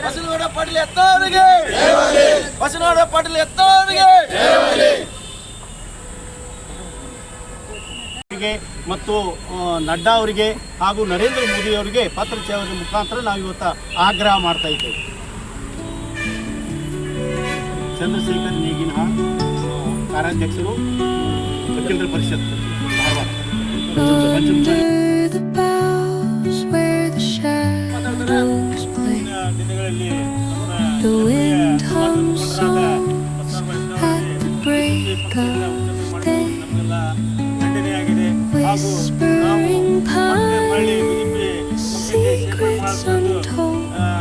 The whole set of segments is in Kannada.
ಬಸನಗೌಡ ಪಾಟೀಲ್ ಎತ್ತವರಿಗೆ, ಬಸನಗೌಡ ಪಾಟೀಲ್ ಎತ್ತವರಿಗೆ ಮತ್ತು ನಡ್ಡಾ ಅವರಿಗೆ ಹಾಗೂ ನರೇಂದ್ರ ಮೋದಿ ಅವರಿಗೆ ಪತ್ರ ಸೇವನೆ ಮುಖಾಂತರ ನಾವು ಇವತ್ತು ಆಗ್ರಹ ಮಾಡ್ತಾ ಇದ್ದೇವೆ. ಚಂದ್ರಶೇಖರ್ ನೇಗಿನಹಾಳ್, ಕಾರ್ಯಾಧ್ಯಕ್ಷರು, ವಕೀಲರ ಪರಿಷತ್, ದಿನಗಳಲ್ಲಿ ಖಂಡನೆಯಾಗಿದೆ. ಹಾಗೂ ನಾವು ಮಳ್ಳಿ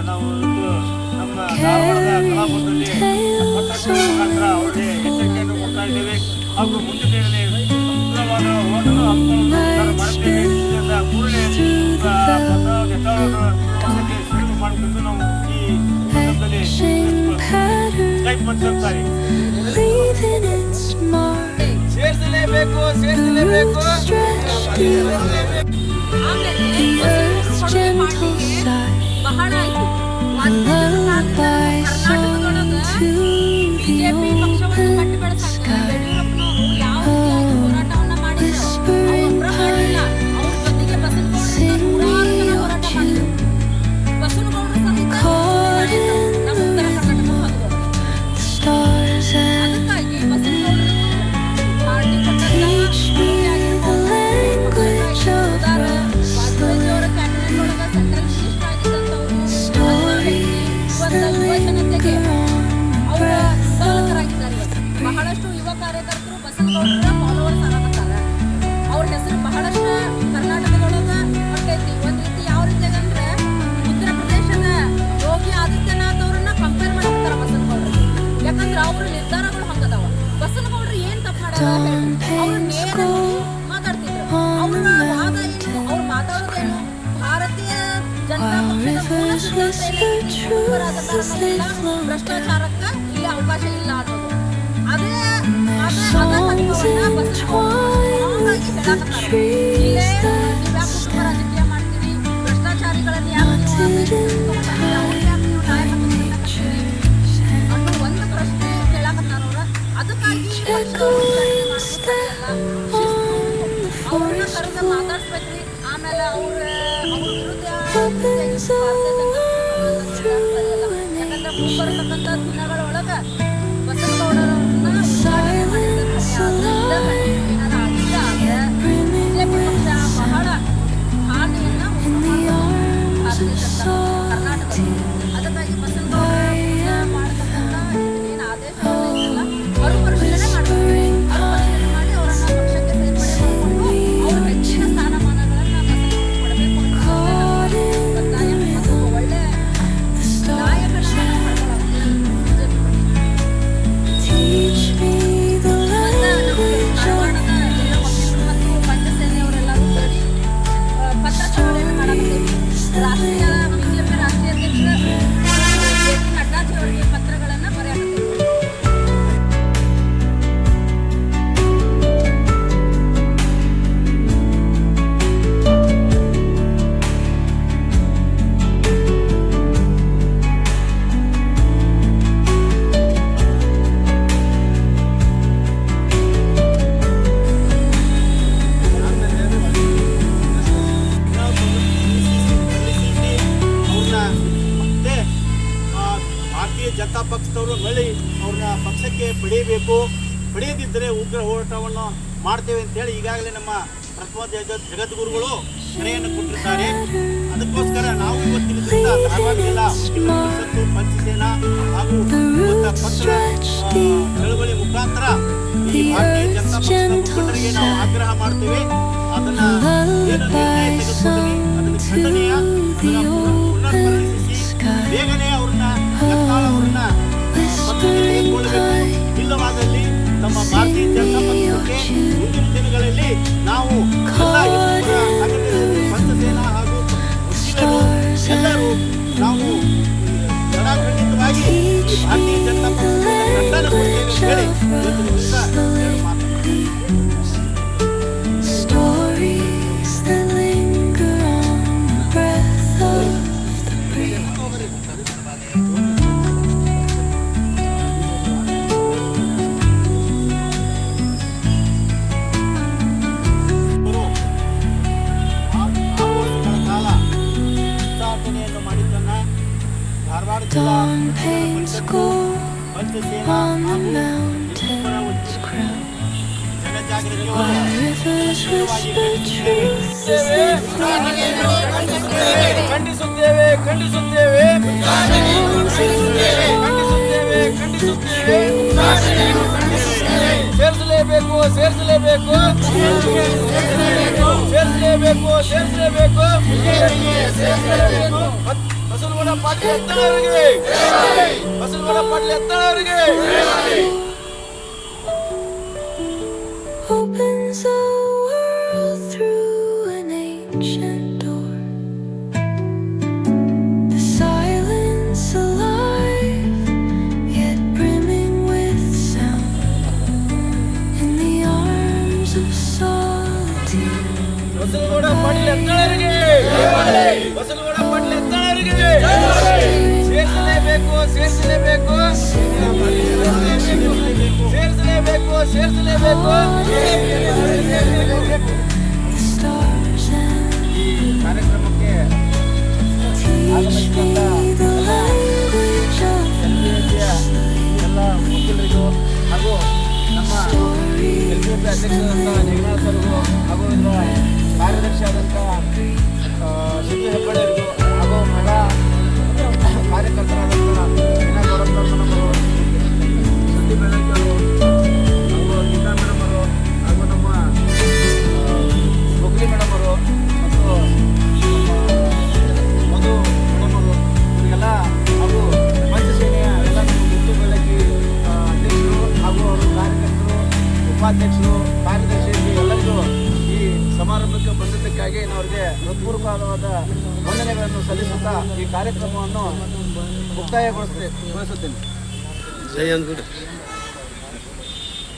ನಾವು ನಮ್ಮ ಧಾರವಾಡದ ಕಲಾಭವನದಲ್ಲಿ ಮುಖಾಂತರ ಅವರಿಗೆ ಎಚ್ಚರಿಕೆಯನ್ನು ಕೊಡ್ತಾ ಇದ್ದೇವೆ. ಹಾಗೂ ಮುಂದಿನ ಉಗ್ರವಾದ ಹೋರಾಟವನ್ನು ಹಮ್ಮಿಕೊಳ್ಳಲು ಮಾಡ್ತೇವೆ. ಕೂಡಲೇ ಶುರು ಮಾಡಬೇಕು. ನಾವು ಈ ಸಂದರ್ಭದಲ್ಲಿ ಟೈಪ್ ಮಾಡ್ತಾರೆ. ಸೇರಿಸಲೇಬೇಕು, ಸೇರಿಸಲೇಬೇಕು. ಬಹಳ ಆಯ್ತು. ಕರ್ನಾಟಕದೊಳಗ ಬಿಜೆಪಿ ಪಕ್ಷವನ್ನು ಕಟ್ಟಿ ಬೆಳೆಸಕ ಯಡಿಯೂರಪ್ಪನವರು ಯಾವ ಹೋರಾಟವನ್ನ ಮಾಡಿದ್ರು ಒಬ್ಬರ ಮಾಡಿಲ್ಲ. ಅವ್ರ ಜೊತೆಗೆ ಬಸನಗೌಡರು ನೂರಾರು ಜನ ಹೋರಾಟ ಮಾಡಿದ್ರು. ಬಸನಗೌಡರು ಸಹಿತ ನಮ್ಮ ಉತ್ತರ ಕರ್ನಾಟಕ ಭಾಗದವರು. ಅದಕ್ಕಾಗಿ ಬಸನಗೌಡರು ಪಾರ್ಟಿ ಕೊಟ್ಟಂತ ವಾಜಪೇಯಿಯವರ ಕ್ಯಾಬಿನೆಟ್ ಒಳಗ ಸೆಂಟ್ರಲ್ ಮಿನಿಸ್ಟರ್ ಆಗಿದ್ದಂಥವ್ರು ಯುವಜನತೆಗೆ ಅವರ ಚಾಲಕರಾಗಿದ್ದಾರೆ. ಬಹಳಷ್ಟು ಯುವ ಕಾರ್ಯಕರ್ತರು ಬಸನಗೌಡರ ಫಾಲೋವರ್ಸ್ ಆಗತ್ತಾರೆ. ಅವ್ರ ಹೆಸರು ಬಹಳಷ್ಟು ಕರ್ನಾಟಕದೊಳಗ ಹೊಟ್ಟೈತಿ. ಒಂದ್ ರೀತಿ ಯಾವ ರೀತಿಯಾಗಂದ್ರೆ ಉತ್ತರ ಪ್ರದೇಶದ ಯೋಗಿ ಆದಿತ್ಯನಾಥ್ ಅವರನ್ನ ಕಂಪೇರ್ ಮಾಡಕತ್ತಾರ ಬಸನಗೌಡರಿಗೆ. ಯಾಕಂದ್ರೆ ಅವ್ರ ನಿರ್ಧಾರಗಳು ಹಂಗದಾವ. ಬಸನಗೌಡರು ಏನ್ ತಪ್ಪು ಮಾಡ್ಯಾರ ಅವ್ರು ನೇರವಾಗಿ ಮಾತಾಡ್ತಿದ್ರು. ಅವ್ರ ವಾದ ಏನು, ಅವ್ರು ಮಾತಾಡೋದೇನು ಭಾರತೀಯ ಜನತಾ ಪಕ್ಷದ ಭ್ರಷ್ಟಾಚಾರಕ್ಕ ಇಲ್ಲಿ ಅವಕಾಶ ಇಲ್ಲ ಅನ್ನೋದು. ಅದೇ ರಾಜಕೀಯ ಮಾಡ್ತೀವಿ, ಭ್ರಷ್ಟಾಚಾರಿಗಳನ್ನು ಅನ್ನೋ ಒಂದು ಪ್ರಶ್ನೆ ಕೇಳಾಕತ್ತಾರ ಅವ್ರ. ಅದಕ್ಕಾಗಿ ಅವ್ರನ್ನ ಕರೆದ ಮಾತಾಡ್ಸ್ಬೇಕ್ರಿ. ಆಮೇಲೆ ಅವ್ರ ವಿರುದ್ಧ ಯಾಕಂದ್ರೆ ಮುಂಬರತಕ್ಕಂಥ ದಿನಗಳೊಳಗ ಬಸನಗೌಡರನ್ನ ಉಚ್ಚಾರಣೆ ಮಾಡಿದ್ರೆ ಬಿಜೆಪಿ ಪಕ್ಷ ಬಹಳ ಹಾನಿಯನ್ನ ಕರ್ನಾಟಕದಲ್ಲಿ. ಅದಕ್ಕಾಗಿ ಬಸನಗೌಡ ಮಾಡತಕ್ಕಂಥ ಏನು ಆದೇಶ ಇಲ್ಲ ಮರುಪರಿಶೀಲನೆ ಮಾಡಬೇಕು. ಮರುಪರಿಶೀಲನೆ ಮಾಡಿ ಅವರನ್ನ ಪಕ್ಷಕ್ಕೆ ಸೇರ್ಪಡೆ ಮಾಡಿಕೊಂಡು ಅವ್ರ ಹೆಚ್ಚಿನ ಸ್ಥಾನಮಾನಗಳನ್ನ ಕೊಡಬೇಕು ಅಂತ ಒತ್ತಾಯ ಮತ್ತು ಒಳ್ಳೆ ನಾಯಕನ ಧಾರವಾಡದ ಎಲ್ಲ ವಕೀಲರು ಮತ್ತು ಪಂಚಸೇನೆಯವರೆಲ್ಲರೂ ಸೇರಿ ಪತ್ರ ಚಳವಳಿಯನ್ನು ಮಾಡಾಕತ್ತೀವಿ. ರಾಷ್ಟ್ರೀಯ ಬಿಜೆಪಿ ರಾಷ್ಟ್ರೀಯ ಅಧ್ಯಕ್ಷ ಜೆ.ಪಿ. ನಡ್ಡಾಜಿ ಅವರಿಗೆ ಪತ್ರಗಳನ್ನು ಬರೆಯಾಕತ್ತೀವಿ. ಭಾರತೀಯ ಜನತಾ ಪಕ್ಷದವರು ಮಳ್ಳಿ ಅವ್ರನ್ನ ಪಕ್ಷಕ್ಕೆ ಪಡೆಯಬೇಕು, ಪಡೆಯದಿದ್ದರೆ ಉಗ್ರ ಹೋರಾಟವನ್ನು ಮಾಡ್ತೇವೆ ಅಂತೇಳಿ ಈಗಾಗಲೇ ನಮ್ಮ ಪ್ರಥಮ ಜಗದ್ಗುರುಗಳು ಕರೆಯನ್ನು ಕೊಟ್ಟಿದ್ದಾರೆ. ಅದಕ್ಕೋಸ್ಕರ ನಾವು ಇವತ್ತಿನ ದಿವಸ ಧಾರವಾಡ ಜಿಲ್ಲಾ ವಕೀಲರ ಪರಿಷತ್ತು, ಪಂಚಸೇನಾ ಹಾಗೂ ಪತ್ರ ಚಳವಳಿ ಮುಖಾಂತರ ಈ ಭಾರತೀಯ ಜನತಾ ಪಕ್ಷದ ಮುಖಂಡರಿಗೆ ನಾವು ಆಗ್ರಹ ಮಾಡ್ತೇವೆ. ಅದನ್ನ ಏನು ನಿರ್ಣಯ ತೆಗೆದುಕೊಳ್ಳಿ, ಅದನ್ನು ಖಂಡನೀಯ, ಪುನರ್ಪರಿಶೀಲಿಸಿ ಬೇಗನೆ ಅವ್ರನ್ನ ಅವರನ್ನ ಪಕ್ಷಕ್ಕೆ ತೆಗೆದುಕೊಳ್ಳಬೇಕು. ಇಲ್ಲವಾದಲ್ಲಿ ನಮ್ಮ ಭಾರತೀಯ ಜನತಾ ಪಕ್ಷಕ್ಕೆ ಮುಂದಿನ ದಿನಗಳಲ್ಲಿ ನಾವು ಪಂಚಸೇನಾ ಹಾಗೂ ವಕೀಲರು ಎಲ್ಲರೂ ನಾವು ಖಂಡಿತವಾಗಿ ಭಾರತೀಯ ಜನತಾ ಪಕ್ಷಕ್ಕೆ ಖಂಡನ ಕೊಡ್ತೇವೆ ಅಂತ ಹೇಳಿ ಇವತ್ತಿನ ದಿವಸ ಮಾತಾಡ್ತೀವಿ. ಪಂಚಸೇನಾ ಹಾಗೂ ಪರಪರ ಉದ್ಯಮಗಳು ಖಂಡಿಸುತ್ತೇವೆ ಖಂಡಿಸುತ್ತೇವೆ ಸೇರಿಸಲೇಬೇಕು ಸೇರಿಸಲೇಬೇಕು ಸೇರಿಸಲೇಬೇಕು ಸೇರಿಸಲೇಬೇಕು Basavanagouda Patil ಎತ್ತಳವರಿಗೆ Basavanagouda Patil ಎತ್ತಳವರಿಗೆ opens a world through an ancient door. The silence alive, yet brimming with sound. In the arms of solitude. Basavanagouda Patil ಎತ್ತಳವರಿಗೆ Basavanagouda Patil ಎತ್ತಳವರಿಗೆ ಸೇರಿಸಲೇಬೇಕು ಸೇರಿಸಲೇಬೇಕು ಸೇರಿಸಲೇಬೇಕು ಸೇರಿಸಲೇಬೇಕು The stars and ಈ ಕಾರ್ಯಕ್ರಮಕ್ಕೆ ಆಗಮಿಸಿದಂತ the language of ಎಲ್ಲ ವಕೀಲರಿಗೂ ಹಾಗೂ ನಮ್ಮ ಎಲ್ಪಿಪಿ ಅಧ್ಯಕ್ಷರಾದಂಥ ಜಗನ್ನಾಥ್ ಸರ್ಗೂ ಹಾಗೂ ಇದರ ಕಾರ್ಯದರ್ಶಿ ಆದಂಥ ಸಿದ್ದು ಹೆಬ್ಬಳ್ಳಿಯವರಿಗೂ ಹಾಗೂ ಮಹಿಳಾ ಕಾರ್ಯಕರ್ತರಾದಂಥ ವೀಣಾ ಗೌರಮ್ಮನವರು ಸುದ್ದಿ ಬೆಳಕರು ಹಾಗೂ ಗೀತಾ ಮೇಡಮರು ಹಾಗೂ ನಮ್ಮ ಬೊಗ್ಲಿ ಮೇಡಮರು ಮತ್ತು ಮಧು ಮೇಡಮರು ಇವರಿಗೆಲ್ಲ ಹಾಗೂ ಪಂಚಸೇನೆಯ ಎಲ್ಲ ಮುದ್ದು ಬೆಳಕಿ ಅಧ್ಯಕ್ಷರು ಹಾಗೂ ಅವರು ಕಾರ್ಯಕರ್ತರು ಉಪಾಧ್ಯಕ್ಷರು ಕಾರ್ಯದರ್ಶಿ ಎಲ್ಲರಿಗೂ ಈ ಸಮಾರಂಭಕ್ಕೆ ಬಂದಿದ್ದಕ್ಕಾಗಿ ನಾನು ಅವರಿಗೆ ಹೃತ್ಪೂರ್ವಕವಾದ ವಂದನೆಗಳನ್ನು ಸಲ್ಲಿಸುತ್ತಾ ಈ ಕಾರ್ಯಕ್ರಮವನ್ನು ಮುಕ್ತಾಯಗೊಳಿಸುತ್ತೇನೆ. ಜೈ ಅಂದ್ಬಿಟ್ಟು